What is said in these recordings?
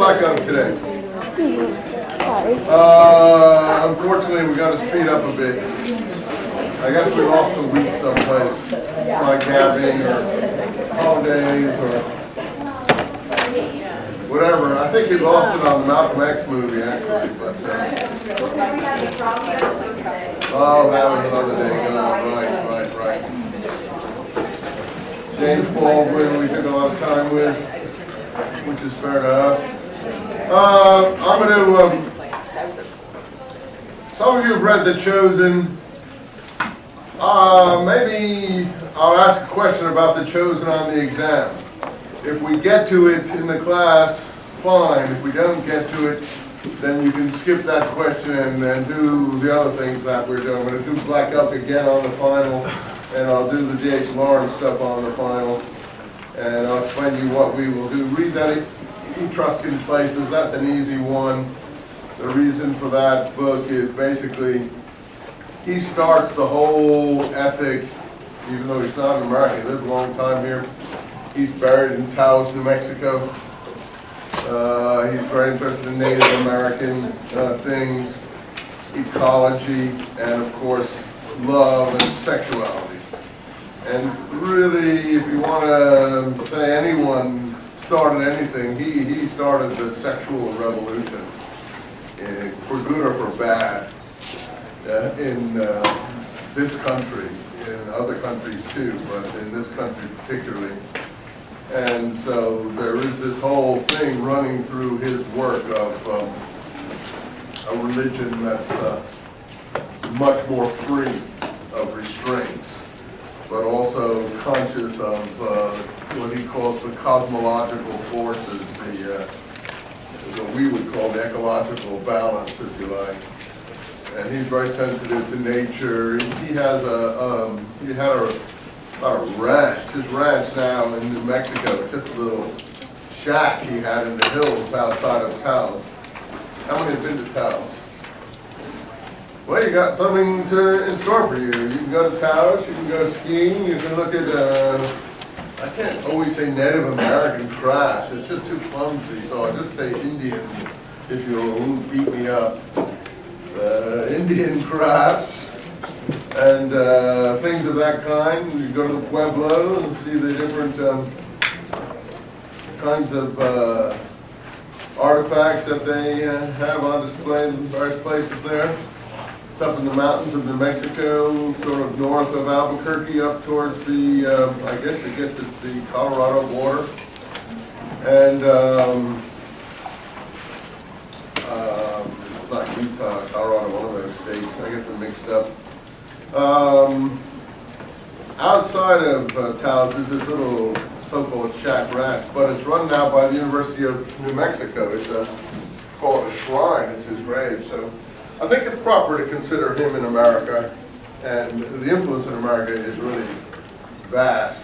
Black Oak today? Unfortunately, we got to speed up a bit. I guess we lost a week someplace, like camping or holidays or whatever. I think we lost it on the Malcolm X movie, actually. But oh, that was another day. Oh, right. James Baldwin, we took a lot of time with, which is fair enough. I'm going to. Some of you have read The Chosen. Maybe I'll ask a question about The Chosen on the exam. If we get to it in the class, fine. If we don't get to it, then you can skip that question and do the other things that we're doing. I'm going to do Black Elk again on the final, and I'll do the D.H. Lawrence stuff on the final, and I'll explain to you what we will do. Read that Etruscan Places. That's an easy one. The reason for that book is basically he starts the whole ethic, even though he's not an American, he lived a long time here. He's buried in Taos, New Mexico. He's very interested in Native American things, ecology, and of course, love and sexuality. And really, if you want to say anyone started anything, he started the sexual revolution, for good or for bad, in this country, in other countries too, but in this country particularly. And so there is this whole thing running through his work of a religion that's much more free of restraints, but also conscious of what he calls the cosmological forces, what we would call the ecological balance, if you like. And he's very sensitive to nature. He has a ranch. His ranch now in New Mexico, just a little shack he had in the hills outside of Taos. How many have been to Taos? Well, you got something in store for you. You can go to Taos, you can go skiing, you can look at, I can't always say Native American crafts. It's just too clumsy, so I'll just say Indian, if you'll beat me up. Indian crafts and things of that kind. You go to the Pueblo and see the different kinds of artifacts that they have on display in various places there. It's up in the mountains of New Mexico, sort of north of Albuquerque, up towards the, I guess it's the Colorado border. And not Utah, Colorado, one of those states. I get them mixed up. Outside of Taos is this little so-called shack ranch, but it's run now by the University of New Mexico. It's called a shrine. It's his grave. So I think it's proper to consider him in America, and the influence in America is really vast.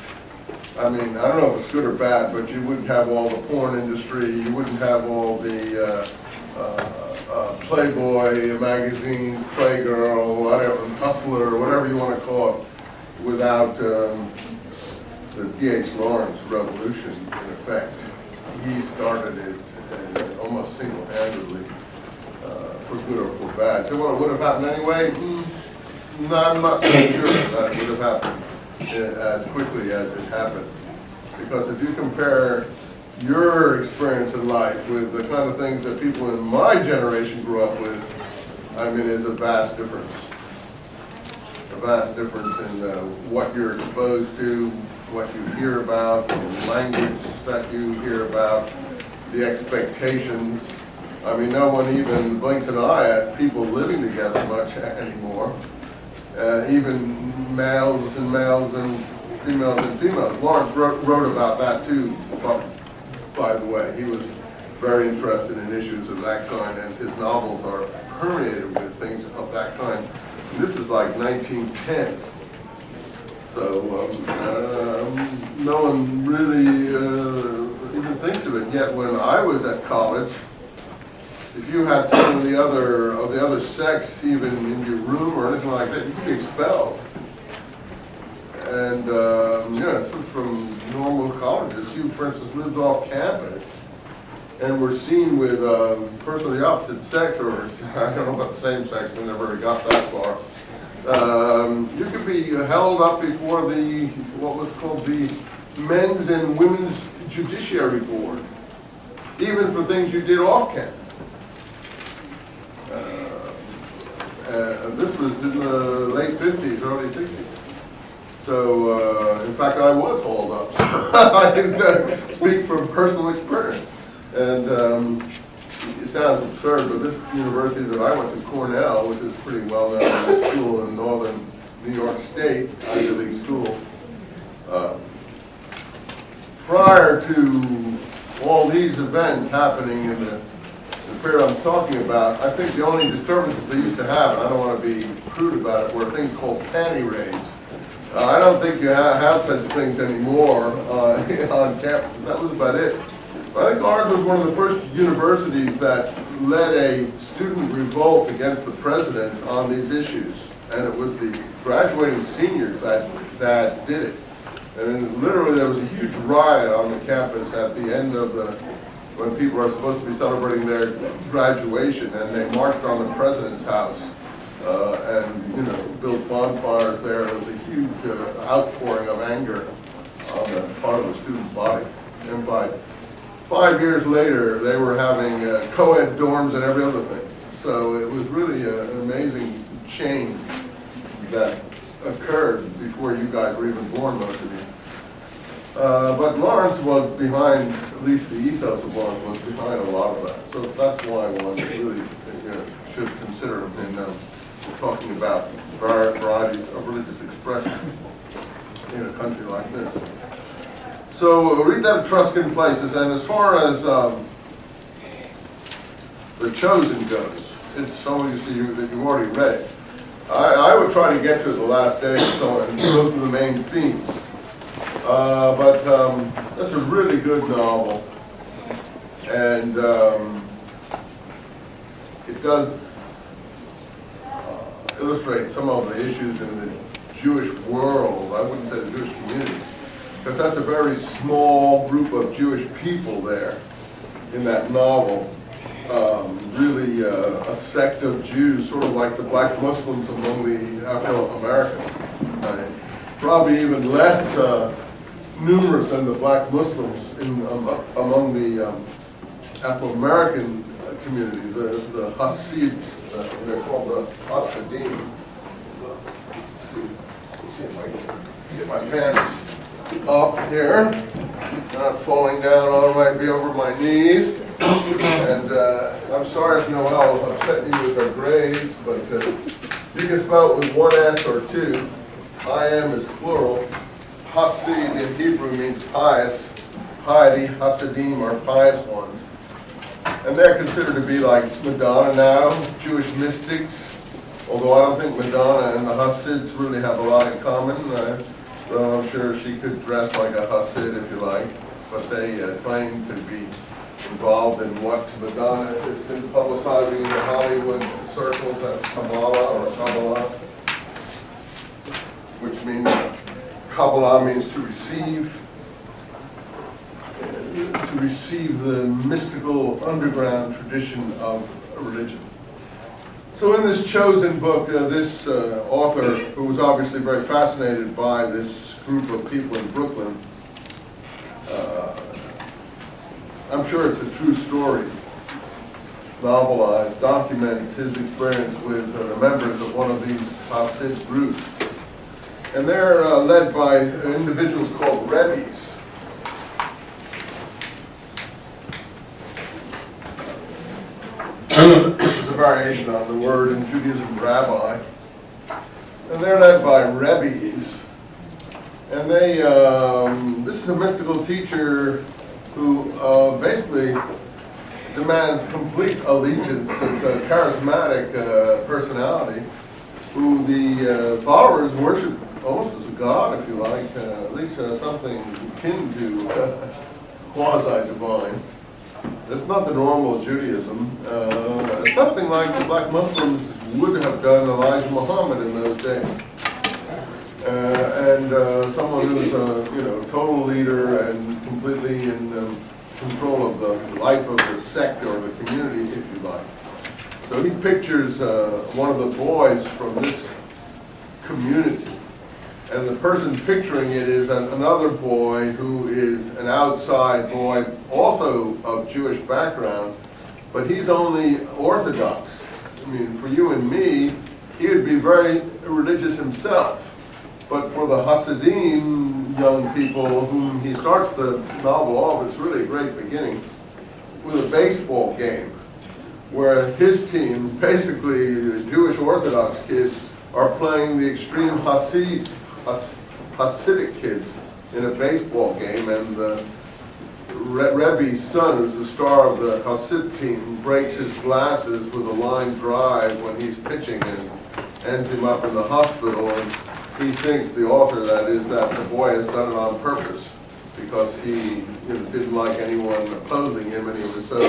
I mean, I don't know if it's good or bad, but you wouldn't have all the porn industry, you wouldn't have all the Playboy magazine, Playgirl, whatever, Hustler, whatever you want to call it, without the D.H. Lawrence revolution in effect. He started it almost single-handedly, for good or for bad. So what would have happened anyway? No, I'm not so sure that it would have happened as quickly as it happened. Because if you compare your experience in life with the kind of things that people in my generation grew up with, I mean, there's a vast difference. A vast difference in what you're exposed to, what you hear about, the language that you hear about, the expectations. I mean, no one even blinks an eye at people living together much anymore. Even males and males and females. Lawrence wrote about that too, by the way. He was very interested in issues of that kind, and his novels are permeated with things of that kind. And this is like 1910. So no one really even thinks of it. Yet when I was at college, if you had some of the other sex even in your room or anything like that, you could be expelled. And from normal colleges, you, for instance, lived off campus. and were seen with a person of the opposite sex, or I don't know about the same sex, we never really got that far, you could be held up before the, what was called the Men's and Women's Judiciary Board, even for things you did off campus. This was in the late 50s, early 60s. So, in fact, I was hauled up. So I can speak from personal experience. And it sounds absurd, but this university that I went to, Cornell, which is a pretty well-known school in northern New York State, Ivy League school, prior to all these events happening in the period I'm talking about, I think the only disturbances they used to have, and I don't want to be crude about it, were things called panty raids. I don't think you have such things anymore on campuses. That was about it. But I think ours was one of the first universities that led a student revolt against the president on these issues. And it was the graduating seniors that did it. And literally there was a huge riot on the campus at the end of when people are supposed to be celebrating their graduation, and they marched on the president's house and built bonfires there. There was a huge outpouring of anger on the part of the student body. And by 5 years later, they were having co-ed dorms and every other thing. So it was really an amazing change that occurred before you guys were even born, most of you. But Lawrence was behind, at least the ethos of Lawrence was behind a lot of that. So that's why one really should consider him in talking about varieties of religious expression in a country like this. So read that Etruscan Places, and as far as The Chosen goes, it's so easy that you've already read it. I would try to get to it the last day or so and go through the main themes. But that's a really good novel, and it does illustrate some of the issues in the Jewish world. I wouldn't say the Jewish community, because that's a very small group of Jewish people there in that novel. Really a sect of Jews, sort of like the black Muslims among the Afro-Americans. Probably even less numerous than the black Muslims among the Afro-American community, the Hasids, they're called the Hasidim. Let's see if I can get my pants up here, not falling down on might be over my knees. And I'm sorry if Noel upset you with our grades, but you can spell it with one S or two. I am is plural. Hasid in Hebrew means pious. Piety, Hasidim are pious ones. And they're considered to be like Madonna now, Jewish mystics. Although I don't think Madonna and the Hasids really have a lot in common. So I'm sure she could dress like a Hasid if you like. But they claim to be involved in what Madonna has been publicizing in the Hollywood circles as Kabbalah or Kabbalah, which means Kabbalah means to receive the mystical underground tradition of a religion. So in this chosen book, this author, who was obviously very fascinated by this group of people in Brooklyn, I'm sure it's a true story, novelized, documents his experience with the members of one of these Hasid groups. And they're led by individuals called Rebbes. It's a variation on the word in Judaism, rabbi. And they're led by Rebbes. And they, this is a mystical teacher who basically demands complete allegiance. It's a charismatic personality who the followers worship almost as a god, if you like, at least something akin to quasi-divine. It's not the normal Judaism. It's something like the black Muslims would have done Elijah Muhammad in those days. And someone who's a total leader and completely in control of the life of the sect or the community, if you like. So he pictures one of the boys from this community. And the person picturing it is another boy who is an outside boy, also of Jewish background, but he's only Orthodox. I mean, for you and me, he would be very religious himself. But for the Hasidim young people whom he starts the novel off, it's really a great beginning, with a baseball game, where his team, basically the Jewish Orthodox kids, are playing the extreme Hasidic kids in a baseball game, and the Rebbe's son, who's the star of the Hasid team, breaks his glasses with a line drive when he's pitching and ends him up in the hospital. And he thinks, the author that is, that the boy has done it on purpose because he didn't like anyone opposing him, and he was so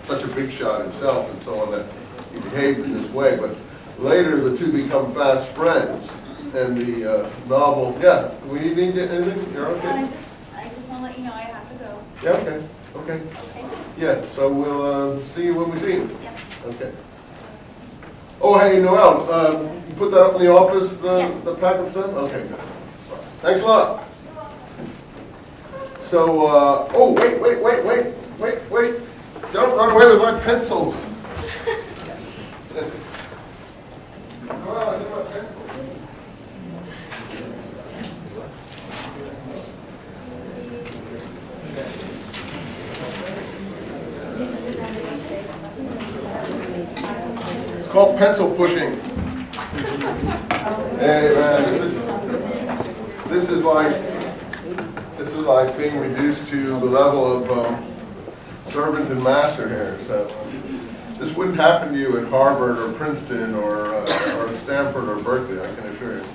such a big shot himself and so on that he behaved in this way. But later the two become fast friends, and the novel, yeah, we need anything? You're okay? I just want to let you know I have to go. Yeah, okay, okay. Yeah, so we'll see you when we see you. Yep. Okay. Oh, hey, Noel, you put that up in the office, the pack of stuff? Okay, good. Thanks a lot. So, oh, wait. Don't run away with my pencils. Noel, I need my pencils. It's called pencil pushing. Hey man, this is like being reduced to the level of servant and master here. So this wouldn't happen to you at Harvard or Princeton or Stanford or Berkeley, I can assure you.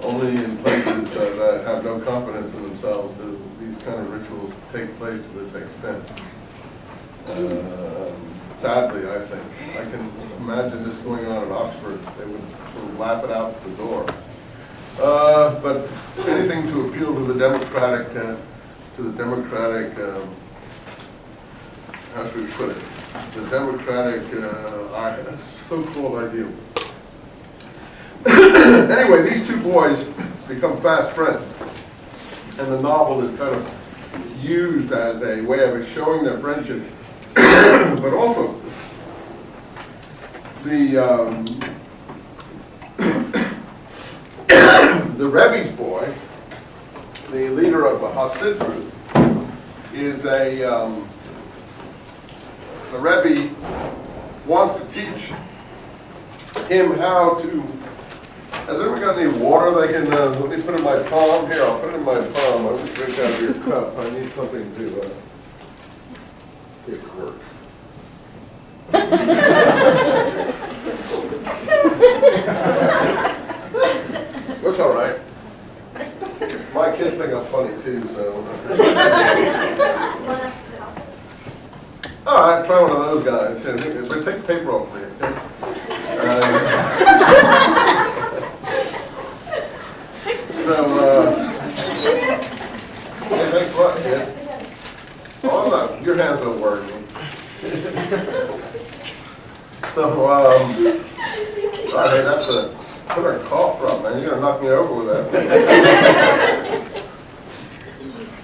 Only in places that have no confidence in themselves do these kind of rituals take place to this extent. Sadly, I think. I can imagine this going on at Oxford. They would sort of laugh it out the door. But anything to appeal to the democratic, how should we put it? The democratic, so-called ideal. Anyway, these two boys become fast friends, and the novel is kind of used as a way of showing their friendship. But also, the Rebbe's boy, the leader of the Hasid group, is the Rebbe wants to teach him how to. Has anyone got any water they can? Let me put in my palm. Here, I'll put it in my palm. I won't drink out of your cup. I need something to. See it work. That's all right. My kids think I'm funny too, so. All right, try one of those guys. But take the paper off me, okay? Hey, thanks a lot, kid. Oh, no, your hands don't work. So, sorry, that's a put our cough drop, man. You're gonna knock me over with that.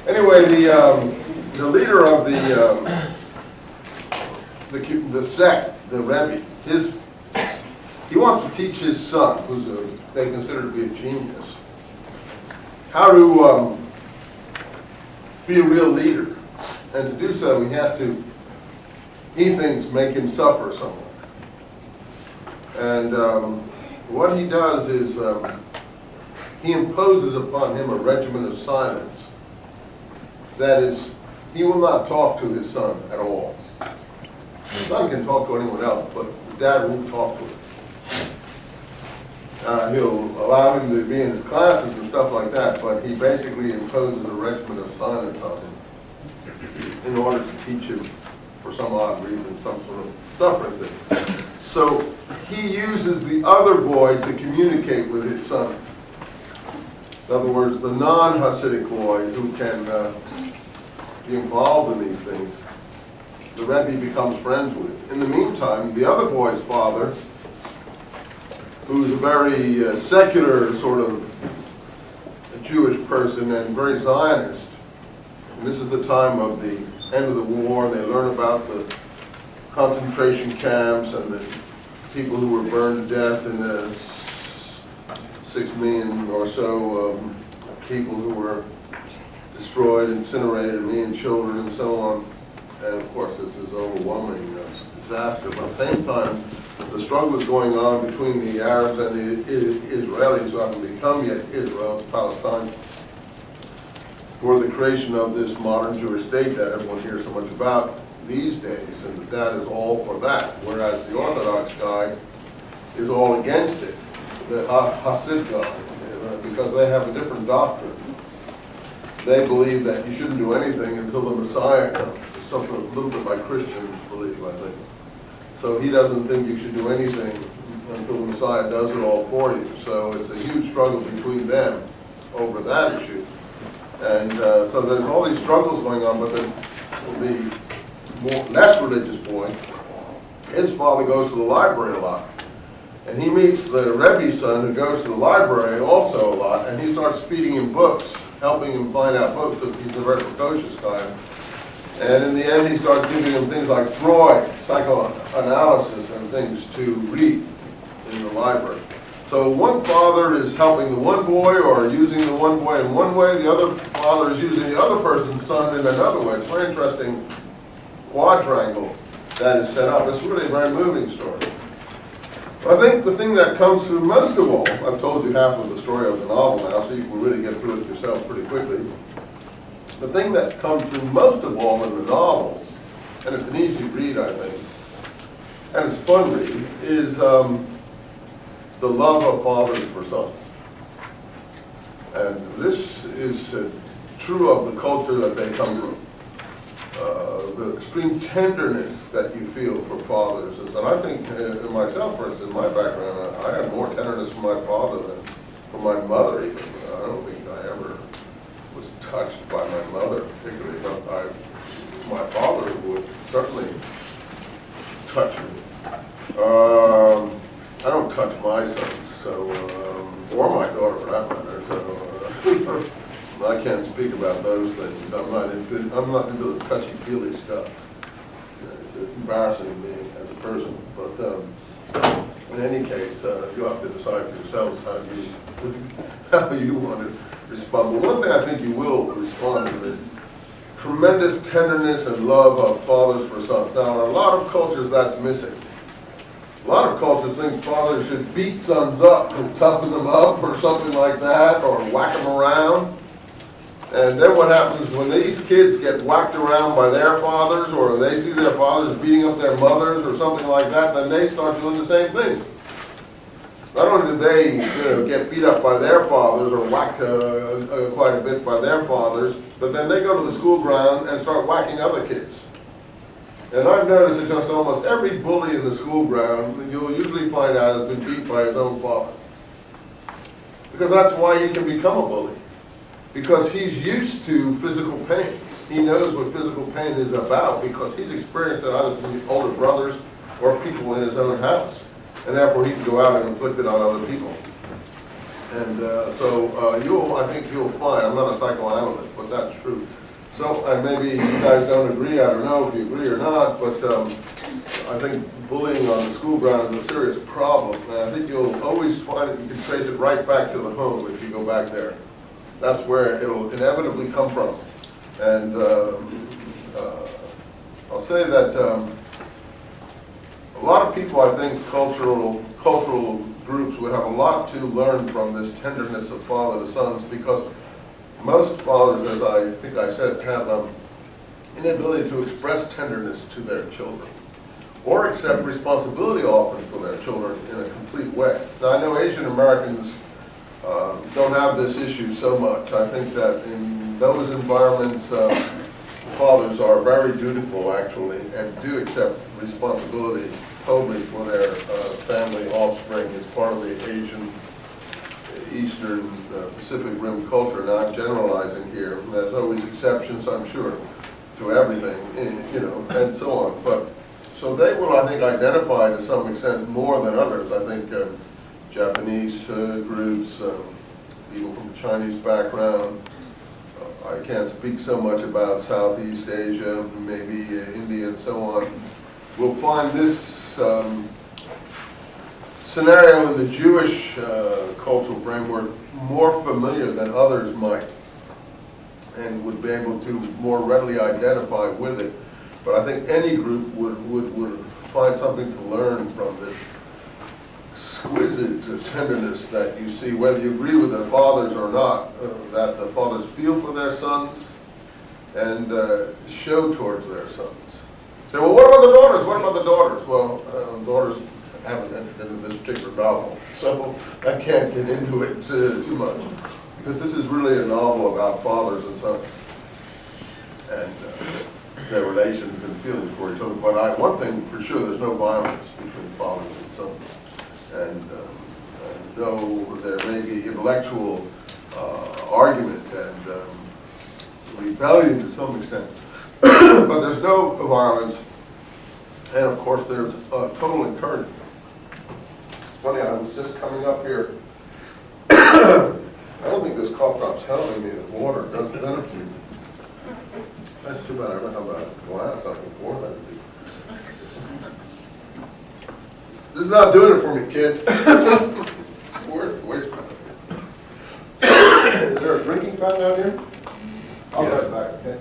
Anyway, the leader of the sect, the Rebbe, he wants to teach his son, who's they consider to be a genius, how to be a real leader. And to do so, he has to, he thinks, make him suffer somewhat. And what he does is he imposes upon him a regimen of silence. That is, he will not talk to his son at all. The son can talk to anyone else, but the dad won't talk to him. He'll allow him to be in his classes and stuff like that, but he basically imposes a regimen of silence on him in order to teach him, for some odd reason, some sort of suffering thing. So he uses the other boy to communicate with his son. In other words, the non-Hasidic boy who can be involved in these things the Rebbe becomes friends with. In the meantime, the other boy's father, who's a very secular sort of Jewish person and very Zionist, and this is the time of the end of the war. They learn about the concentration camps and the people who were burned to death, and the 6 million or so people who were destroyed, incinerated, a million children, and so on. And of course, this is overwhelming disaster. But at the same time, the struggle is going on between the Arabs and the Israelis, who haven't become yet Israel, it's Palestine, for the creation of this modern Jewish state that everyone hears so much about these days, and that is all for that, whereas the Orthodox guy is all against it, the Hasid guy, because they have a different doctrine. They believe that you shouldn't do anything until the Messiah comes. It's something a little bit like Christians believe, I think. So he doesn't think you should do anything until the Messiah does it all for you. So it's a huge struggle between them over that issue. And so there's all these struggles going on, but the less religious boy, his father goes to the library a lot. And he meets the Rebbe's son, who goes to the library also a lot, and he starts feeding him books, helping him find out books, because he's a very precocious guy. And in the end, he starts giving him things like Freud, psychoanalysis, and things to read in the library. So one father is helping the one boy, or using the one boy in one way, the other father is using the other person's son in another way. It's a very interesting quadrangle that is set up. It's really a very moving story. But I think the thing that comes through most of all, I've told you half of the story of the novel now, so you can really get through it yourself pretty quickly. The thing that comes through most of all in the novel, and it's an easy read, I think, and it's a fun read, is the love of fathers for sons. And this is true of the culture that they come from. The extreme tenderness that you feel for fathers is, and I think in myself, for instance, in my background, I had more tenderness for my father than for my mother even. I don't think I ever was touched by my mother particularly, but my father would certainly touch me. I don't touch my sons, so, or my daughter for that matter, so I can't speak about those things. I'm not into the touchy-feely stuff. It's embarrassing to me as a person, but in any case, you'll have to decide for yourselves how you want to respond. But one thing I think you will respond to is tremendous tenderness and love of fathers for sons. Now, in a lot of cultures, that's missing. A lot of cultures think fathers should beat sons up and toughen them up or something like that, or whack them around. And then what happens when these kids get whacked around by their fathers, or they see their fathers beating up their mothers or something like that, then they start doing the same thing. Not only do they get beat up by their fathers or whacked quite a bit by their fathers, but then they go to the school ground and start whacking other kids. And I've noticed that just almost every bully in the school ground, you'll usually find out, has been beat by his own father. Because that's why you can become a bully. Because he's used to physical pain. He knows what physical pain is about because he's experienced it either from the older brothers or people in his own house. And therefore he can go out and inflict it on other people. And I think you'll find, I'm not a psychoanalyst, but that's true. So maybe you guys don't agree, I don't know if you agree or not, but I think bullying on the school ground is a serious problem. And I think you'll always find it, you can trace it right back to the home if you go back there. That's where it'll inevitably come from. And I'll say that a lot of people, I think, cultural groups would have a lot to learn from this tenderness of father to sons, because most fathers, as I think I said, have an inability to express tenderness to their children, or accept responsibility often for their children in a complete way. Now, I know Asian Americans don't have this issue so much. I think that in those environments, fathers are very dutiful, actually, and do accept responsibility totally for their family offspring as part of the Asian, Eastern, Pacific Rim culture. Now, I'm generalizing here. There's always exceptions, I'm sure. to everything, you know, and so on. But so they will, I think, identify to some extent more than others. I think Japanese groups, people from Chinese background. I can't speak so much about Southeast Asia, maybe India and so on. We'll find this scenario in the Jewish cultural framework more familiar than others might, and would be able to more readily identify with it. But I think any group would find something to learn from this exquisite tenderness that you see, whether you agree with their fathers or not, that the fathers feel for their sons and show towards their sons. Say, well, what about the daughters? What about the daughters? Well, daughters haven't entered into this particular novel, so I can't get into it too much, because this is really a novel about fathers and sons and their relations and feelings for each other. But one thing for sure, there's no violence between fathers and sons. And though there may be intellectual argument and rebellion to some extent, but there's no violence, and of course there's total encouragement. It's funny, I was just coming up here. I don't think this cough drop's telling me that water doesn't benefit me. That's too bad. I don't have a glass I can pour that. This is not doing it for me, kid. Where's the waste bin? Is there a drinking fountain out here? I'll be right back, okay?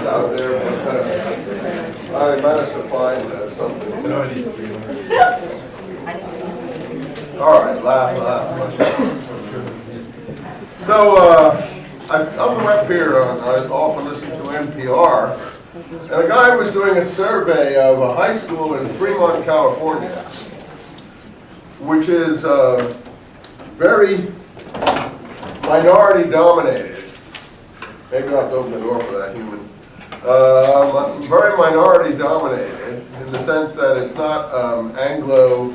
Out there, but I managed to find something. All right, laugh. So I'm up here. I often listen to NPR, and a guy was doing a survey of a high school in Fremont, California, which is very minority dominated. Maybe I'll have to open the door for that human. Very minority dominated in the sense that it's not Anglo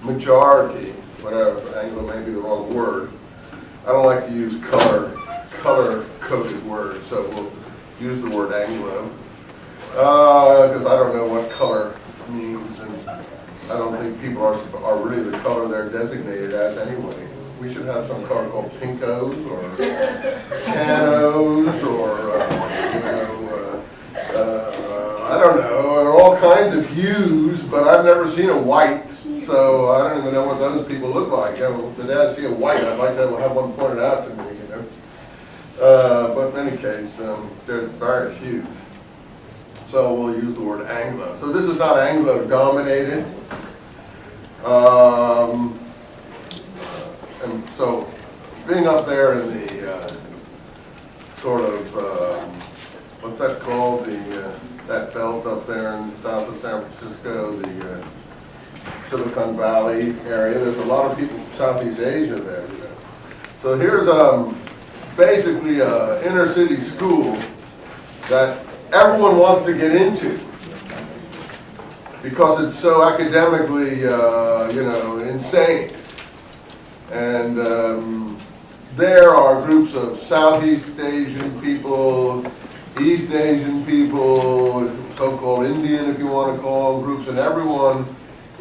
majority, whatever, Anglo may be the wrong word. I don't like to use color-coded words, so we'll use the word Anglo. Because I don't know what color means, and I don't think people are really the color they're designated as anyway. We should have some color called pinkos or tannos or, I don't know, there are all kinds of hues, but I've never seen a white, so I don't even know what those people look like. The day I see a white, I'd like to have one pointed out to me, you know. But in any case, there's various hues. So we'll use the word Anglo. So this is not Anglo-dominated. And so, being up there in the sort of, what's that called, that belt up there in south of San Francisco, the Silicon Valley area, there's a lot of people from Southeast Asia there. You know. So here's basically an inner city school that everyone wants to get into because it's so academically, you know, insane. And there are groups of Southeast Asian people, East Asian people, so-called Indian, if you want to call them, groups, and everyone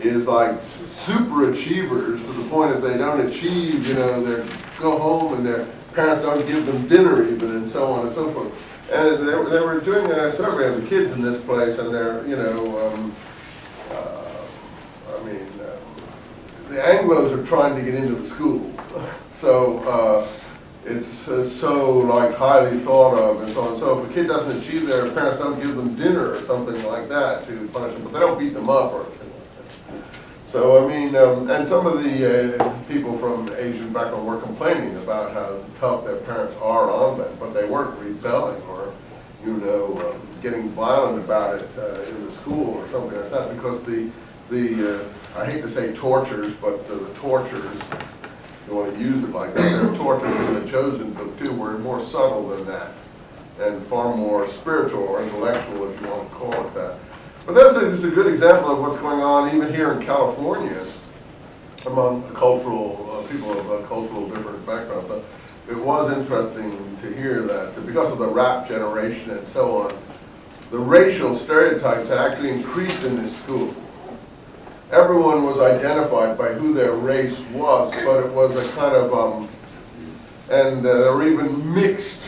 is like super achievers to the point if they don't achieve, you know, they go home and their parents don't give them dinner even, and so on and so forth. And they were doing a survey of the kids in this place, and they're, you know, the Anglos are trying to get into the school. So it's so like highly thought of and so on. So if a kid doesn't achieve, their parents don't give them dinner or something like that to punish them, but they don't beat them up or anything like that. So I mean, and some of the people from Asian background were complaining about how tough their parents are on them, but they weren't rebelling or, you know, getting violent about it in the school or something like that, because the I hate to say tortures, but the tortures, you want to use it like that, there are tortures in the Chosen book too, were more subtle than that, and far more spiritual or intellectual, if you want to call it that. But that's just a good example of what's going on even here in California among cultural people of cultural different backgrounds. So it was interesting to hear that because of the rap generation and so on, the racial stereotypes had actually increased in this school. Everyone was identified by who their race was, but it was a kind of, and they were even mixed.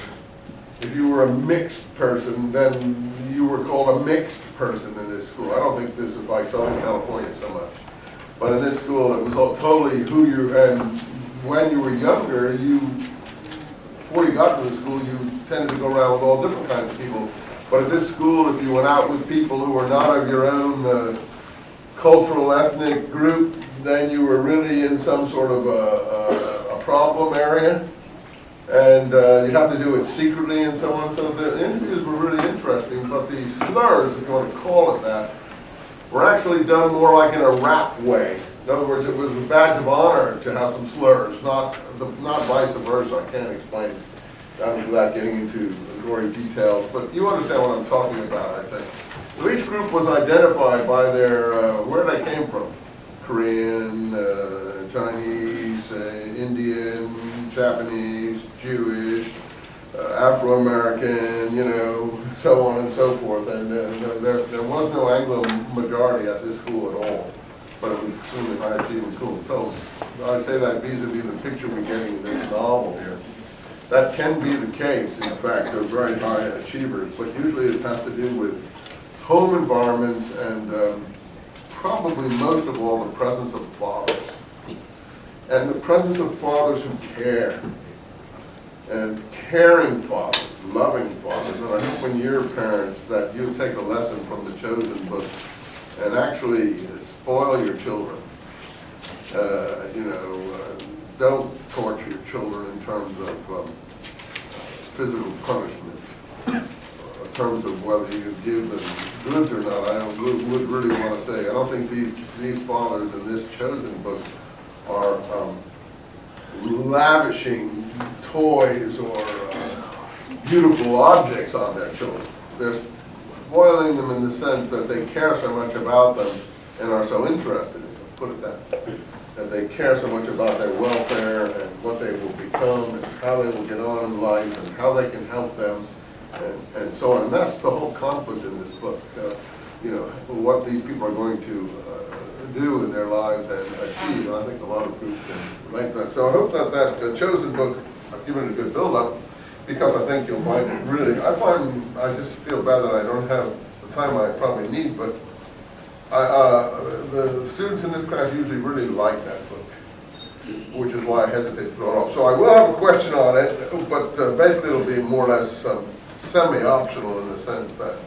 If you were a mixed person, then you were called a mixed person in this school. I don't think this is like Southern California so much. But in this school, it was all totally who you, and when you were younger, before you got to the school, you tended to go around with all different kinds of people. But at this school, if you went out with people who were not of your own cultural, ethnic group, then you were really in some sort of a problem area. And you'd have to do it secretly and so on. So the interviews were really interesting, but the slurs, if you want to call it that, were actually done more like in a rap way. In other words, it was a badge of honor to have some slurs, not vice versa. I can't explain that without getting into gory details, but you understand what I'm talking about, I think. So each group was identified by their, where they came from. Korean, Chinese, Indian, Japanese, Jewish, Afro-American, you know, so on and so forth. And there was no Anglo majority at this school at all, but it was extremely high achieving school. So I say that vis-a-vis the picture we're getting in this novel here. That can be the case, in fact, they're very high achievers, but usually it has to do with home environments and probably most of all the presence of fathers. And the presence of fathers who care. And caring fathers, loving fathers. And I hope when you're parents that you take a lesson from the Chosen book and actually spoil your children. Don't torture your children in terms of physical punishment. In terms of whether you give them goods or not, I would really want to say, I don't think these fathers in this Chosen book are lavishing toys or beautiful objects on their children. They're spoiling them in the sense that they care so much about them and are so interested in them, put it that they care so much about their welfare and what they will become and how they will get on in life and how they can help them and so on. And that's the whole conflict in this book, what these people are going to do in their lives and achieve. And I think a lot of groups can relate to that. So I hope that Chosen book, I've given it a good build-up, because I think you'll find it really, I just feel bad that I don't have the time I probably need, but the students in this class usually really like that book, which is why I hesitate to throw it off. So I will have a question on it, but basically it'll be more or less semi-optional in the sense that,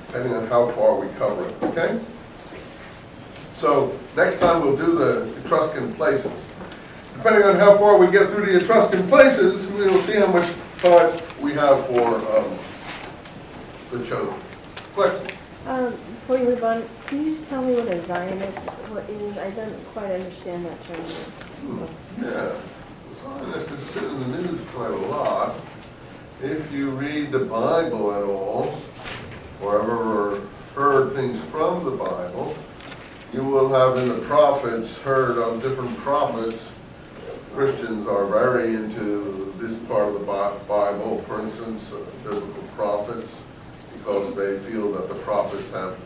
depending on how far we cover it, okay? So next time we'll do the Etruscan places. Depending on how far we get through the Etruscan places, we'll see how much time we have for the Chosen. Question? Before you move on, can you just tell me what a Zionist is? I don't quite understand that term. Yeah, Zionist has been in the news quite a lot. If you read the Bible at all, or ever heard things from the Bible, you will have in the prophets heard of different prophets. Christians are very into this part of the Bible, for instance, biblical prophets, because they feel that the prophets have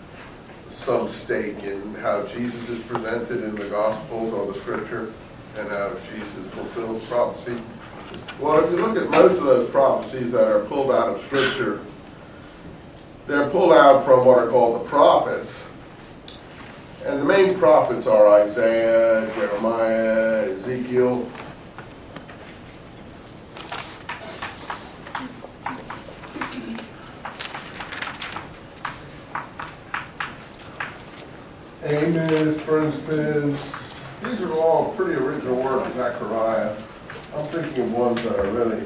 some stake in how Jesus is presented in the Gospels or the Scripture and how Jesus fulfills prophecy. Well, if you look at most of those prophecies that are pulled out of Scripture, they're pulled out from what are called the prophets. And the main prophets are Isaiah, Jeremiah, Ezekiel. Amos, for instance, these are all pretty original work of Zechariah. I'm thinking of ones that are really,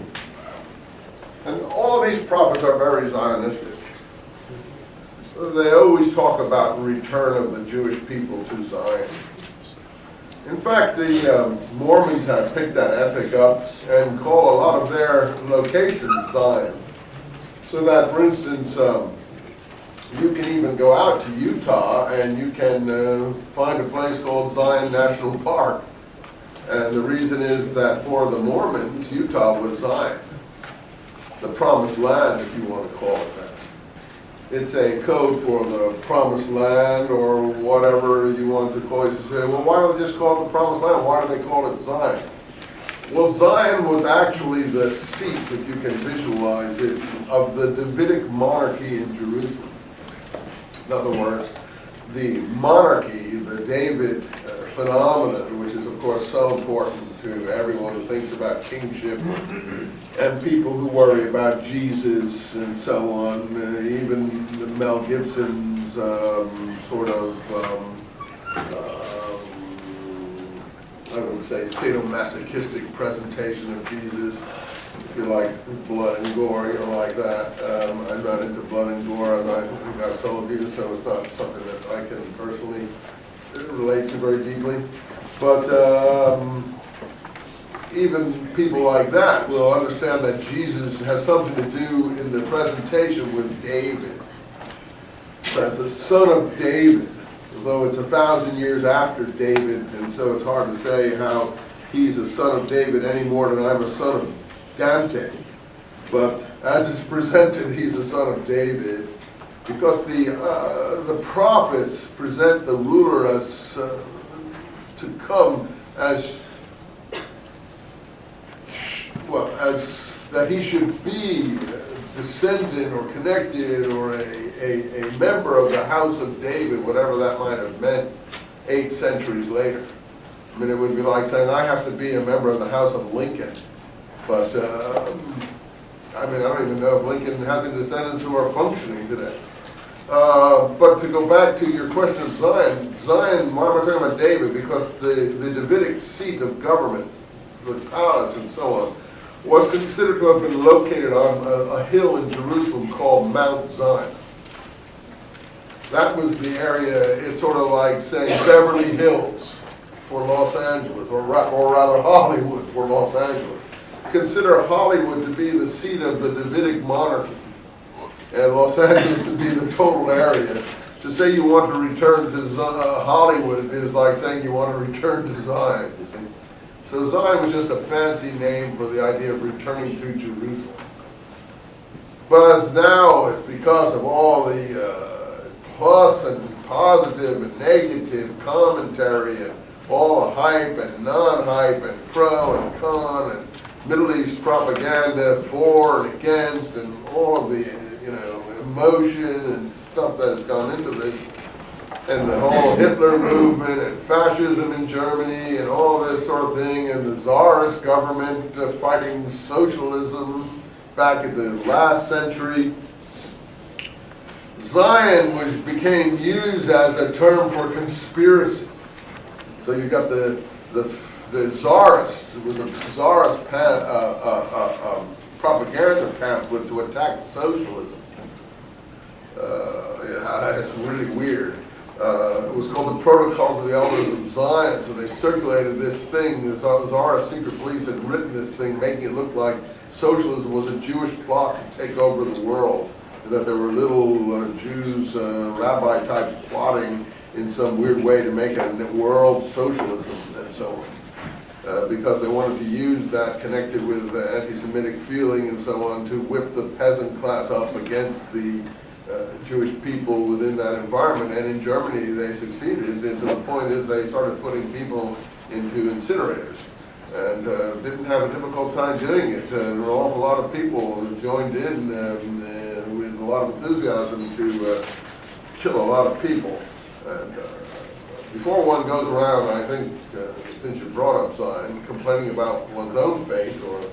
and all these prophets are very Zionistic. They always talk about return of the Jewish people to Zion. In fact, the Mormons have picked that ethic up and call a lot of their locations Zion. So that, for instance, you can even go out to Utah and you can find a place called Zion National Park. And the reason is that for the Mormons, Utah was Zion, the promised land, if you want to call it that. It's a code for the promised land or whatever you want to call it. You say, well, why don't they just call it the promised land? Why do they call it Zion? Well, Zion was actually the seat, if you can visualize it, of the Davidic monarchy in Jerusalem. In other words, the monarchy, the David phenomenon, which is of course so important to everyone who thinks about kingship and people who worry about Jesus and so on, even Mel Gibson's I would say sadomasochistic presentation of Jesus, if you like blood and gore, you know, like that. I'm not into blood and gore, as I think I've told you, so it's not something that I can personally relate to very deeply. But even people like that will understand that Jesus has something to do in the presentation with David. As a son of David, although it's 1,000 years after David, and so it's hard to say how he's a son of David any more than I'm a son of Dante. But as it's presented, he's a son of David, because the prophets present the ruler as to come as well, as that he should be descendant or connected or a member of the house of David, whatever that might have meant 8 centuries later. I mean, it would be like saying, I have to be a member of the house of Lincoln. But, I mean, I don't even know if Lincoln has any descendants who are functioning today. But to go back to your question of Zion, why am I talking about David? Because the Davidic seat of government, the palace and so on, was considered to have been located on a hill in Jerusalem called Mount Zion. That was the area, it's sort of like saying Beverly Hills for Los Angeles, or rather Hollywood for Los Angeles. Consider Hollywood to be the seat of the Davidic monarchy, and Los Angeles to be the total area. To say you want to return to Hollywood is like saying you want to return to Zion. You see? So Zion was just a fancy name for the idea of returning to Jerusalem. But as now it's because of all the plus and positive and negative commentary and all the hype and non-hype and pro and con and Middle East propaganda for and against and all of the emotion and stuff that has gone into this, and the whole Hitler movement and fascism in Germany and all this sort of thing, and the Tsarist government fighting socialism back in the last century. Zion became used as a term for conspiracy. So you got the Tsarist, with the Tsarist propaganda pamphlet to attack socialism. Yeah, it's really weird. It was called the Protocols of the Elders of Zion, so they circulated this thing. The Tsarist secret police had written this thing, making it look like socialism was a Jewish plot to take over the world, and that there were little Jews, rabbi types plotting in some weird way to make it world socialism and so on. Because they wanted to use that connected with anti-Semitic feeling and so on to whip the peasant class up against the Jewish people within that environment. And in Germany they succeeded, and to the point is they started putting people into incinerators and didn't have a difficult time doing it. There were an awful lot of people who joined in with a lot of enthusiasm to kill a lot of people. And before one goes around, I think, since you brought up Zion, complaining about one's own fate or the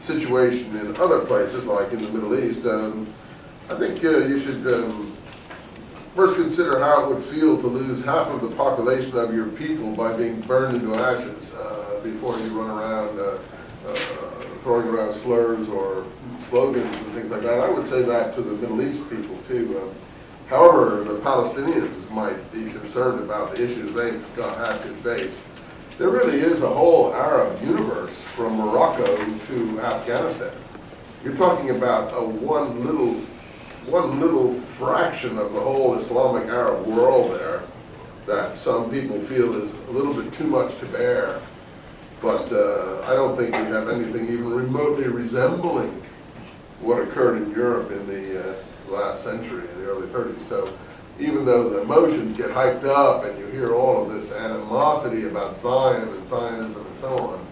situation in other places, like in the Middle East, I think you should First consider how it would feel to lose half of the population of your people by being burned into ashes before you run around throwing around slurs or slogans and things like that. I would say that to the Middle East people too. However, the Palestinians might be concerned about the issues they've had to face. There really is a whole Arab universe from Morocco to Afghanistan. You're talking about one little fraction of the whole Islamic Arab world there that some people feel is a little bit too much to bear. But I don't think we have anything even remotely resembling what occurred in Europe in the last century, in the early 30s. So even though the emotions get hyped up and you hear all of this animosity about Zion and Zionism and so on,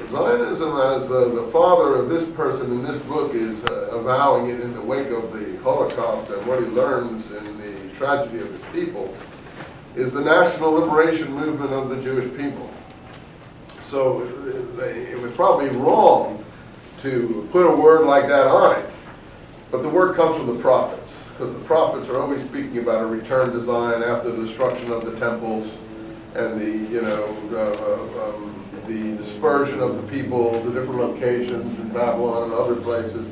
Zionism, as the father of this person in this book is avowing it in the wake of the Holocaust and what he learns in the tragedy of his people, is the national liberation movement of the Jewish people. So it was probably wrong to put a word like that on it, but the word comes from the prophets, because the prophets are always speaking about a return to Zion after the destruction of the temples and the dispersion of the people to different locations in Babylon and other places.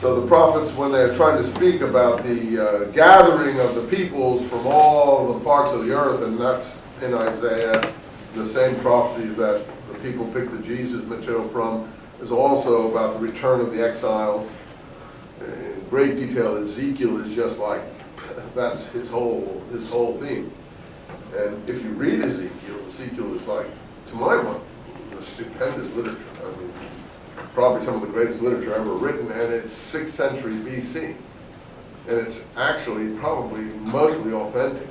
So the prophets, when they're trying to speak about the gathering of the peoples from all the parts of the earth, and that's in Isaiah, the same prophecies that the people picked the Jesus material from, is also about the return of the exiles. In great detail, Ezekiel is just like, that's his whole theme. And if you read Ezekiel is like, to my mind, a stupendous literature. I mean, probably some of the greatest literature ever written, and it's 6th century BC. And it's actually probably mostly authentic.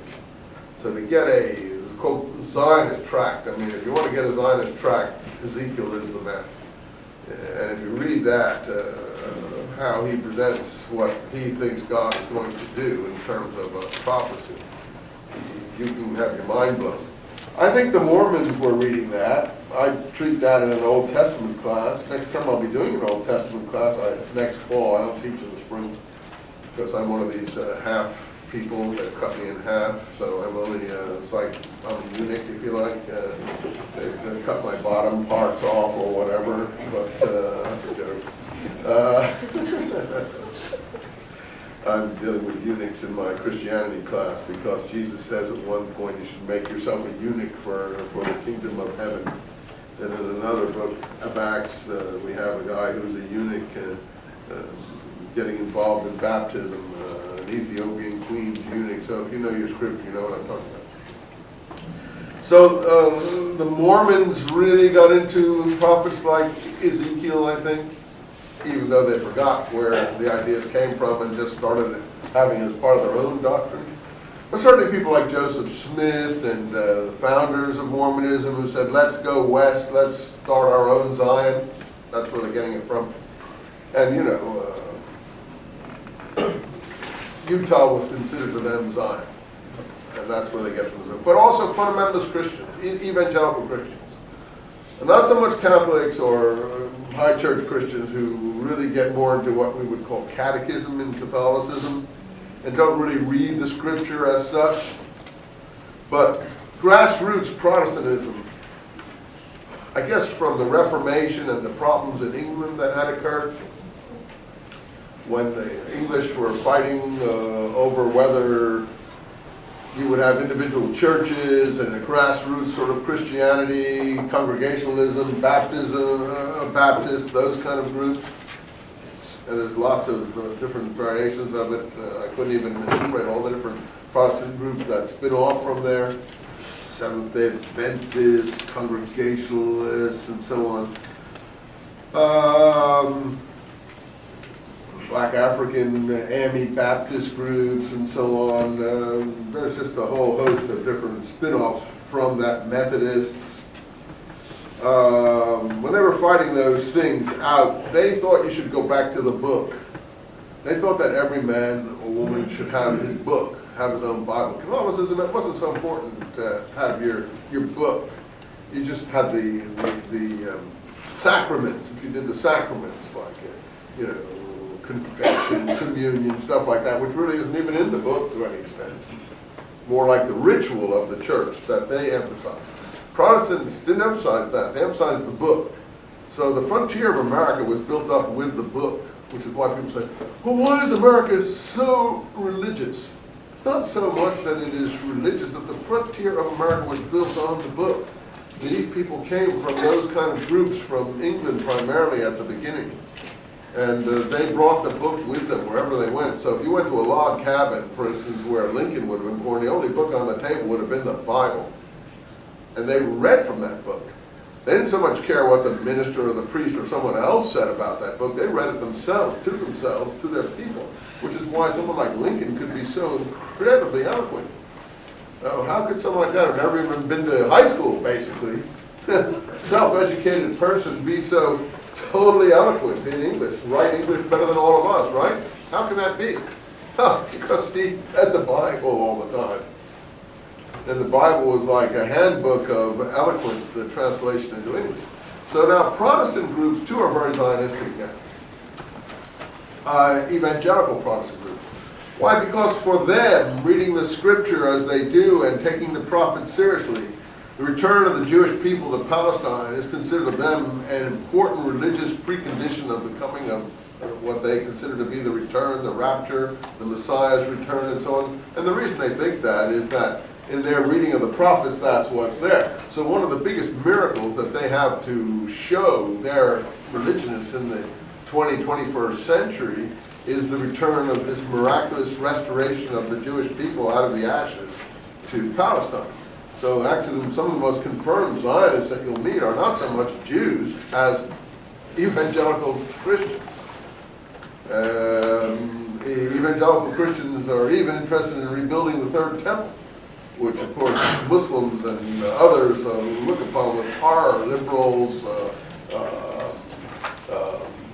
So to get a, quote, Zionist tract, I mean, if you want to get a Zionist tract, Ezekiel is the man. And if you read that, how he presents what he thinks God is going to do in terms of prophecy, you can have your mind blown. I think the Mormons were reading that. I treat that in an Old Testament class. Next term I'll be doing an Old Testament class. Next fall, I don't teach in the spring because I'm one of these half people that cut me in half. So I'm only, it's like I'm a eunuch, if you like. They've cut my bottom parts off or whatever, but that's a joke. I'm dealing with eunuchs in my Christianity class because Jesus says at one point you should make yourself a eunuch for the kingdom of heaven. And in another book of Acts, we have a guy who's a eunuch getting involved in baptism, an Ethiopian queen's eunuch. So if you know your scripture, you know what I'm talking about. So the Mormons really got into prophets like Ezekiel, I think, even though they forgot where the ideas came from and just started having it as part of their own doctrine. But certainly people like Joseph Smith and the founders of Mormonism who said, let's go west, let's start our own Zion. That's where they're getting it from. And you know, Utah was considered to them Zion. And that's where they get from it. But also fundamentalist Christians, evangelical Christians. And not so much Catholics or high church Christians who really get more into what we would call catechism in Catholicism and don't really read the scripture as such. But grassroots Protestantism, I guess from the Reformation and the problems in England that had occurred, when the English were fighting over whether you would have individual churches and a grassroots sort of Christianity, Congregationalism, baptism, Baptists, those kind of groups. And there's lots of different variations of it. I couldn't even enumerate all the different Protestant groups that spin off from there. Seventh-day Adventists, Congregationalists, and so on. Black African AME Baptist groups and so on. There's just a whole host of different spin-offs from that. Methodists. When they were fighting those things out, they thought you should go back to the book. They thought that every man or woman should have his book, have his own Bible. Catholicism, it wasn't so important to have your book. You just had the sacraments. If you did the sacraments, like, you know, confession, communion, stuff like that, which really isn't even in the book to any extent. More like the ritual of the church that they emphasize. Protestants didn't emphasize that. They emphasized the book. So the frontier of America was built up with the book, which is why people say, well, why is America so religious? It's not so much that it is religious, that the frontier of America was built on the book. These people came from those kind of groups from England primarily at the beginning. And they brought the books with them wherever they went. So if you went to a log cabin, for instance, where Lincoln would have been born, the only book on the table would have been the Bible. And they read from that book. They didn't so much care what the minister or the priest or someone else said about that book. They read it themselves, to their people, which is why someone like Lincoln could be so incredibly eloquent. How could someone like that, who never even been to high school, basically, self-educated person, be so totally eloquent in English, write English better than all of us, right? How can that be? Because he read the Bible all the time. And the Bible was like a handbook of eloquence, the translation into English. So now Protestant groups too are very Zionistic now. Evangelical Protestant groups. Why? Because for them, reading the scripture as they do and taking the prophets seriously, the return of the Jewish people to Palestine is considered to them an important religious precondition of the coming of what they consider to be the return, the rapture, the Messiah's return, and so on. And the reason they think that is that in their reading of the prophets, that's what's there. So one of the biggest miracles that they have to show their religionists in the 21st century is the return of this miraculous restoration of the Jewish people out of the ashes to Palestine. So actually some of the most confirmed Zionists that you'll meet are not so much Jews as evangelical Christians. Evangelical Christians are even interested in rebuilding the third temple, which of course Muslims and others look upon with horror. Liberals,